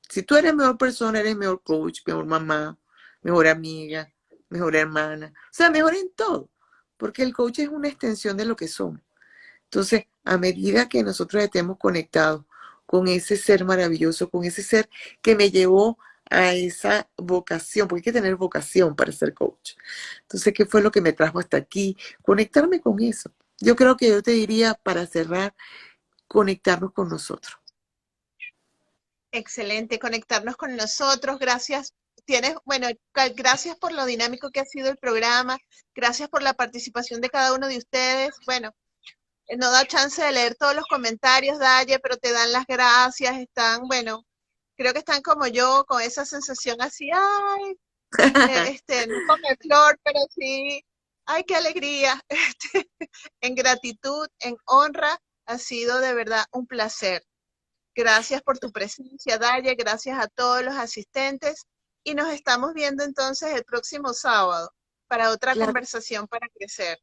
si tú eres mejor persona, eres mejor coach, mejor mamá, mejor amiga, mejor hermana, o sea, mejor en todo, porque el coach es una extensión de lo que somos. Entonces, a medida que nosotros estemos conectados con ese ser maravilloso, con ese ser que me llevó a esa vocación, porque hay que tener vocación para ser coach. Entonces, ¿qué fue lo que me trajo hasta aquí? Conectarme con eso. Yo creo que yo te diría, para cerrar, conectarnos con nosotros. Excelente, conectarnos con nosotros. Gracias. Bueno, gracias por lo dinámico que ha sido el programa. Gracias por la participación de cada uno de ustedes. Bueno, no da chance de leer todos los comentarios, Daye, pero te dan las gracias. Están, bueno, creo que están como yo, con esa sensación así, ay, no come flor, pero sí, ay, qué alegría. En gratitud, en honra, ha sido de verdad un placer. Gracias por tu presencia, Daye, gracias a todos los asistentes y nos estamos viendo entonces el próximo sábado para otra Claro, conversación para crecer.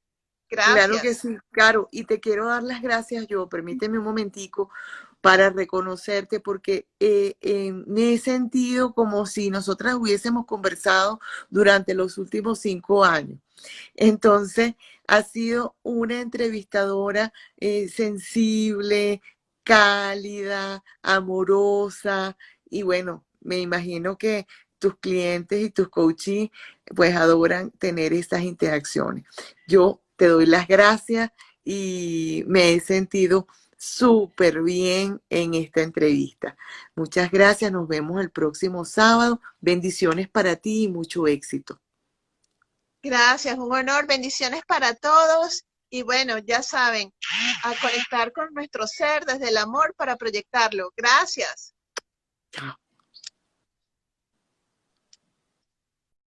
claro que Gracias. sí, Caro. Y te quiero dar las gracias yo, permíteme un momentico, para reconocerte porque me he sentido como si nosotras hubiésemos conversado durante los últimos 5 años. Entonces, ha sido una entrevistadora sensible, cálida, amorosa y bueno, me imagino que tus clientes y tus coaches pues adoran tener esas interacciones. Yo te doy las gracias y me he sentido súper bien en esta entrevista. Muchas gracias, nos vemos el próximo sábado. Bendiciones para ti y mucho éxito. Gracias, un honor, bendiciones para todos y bueno, ya saben, a conectar con nuestro ser desde el amor para proyectarlo. Gracias. Chao.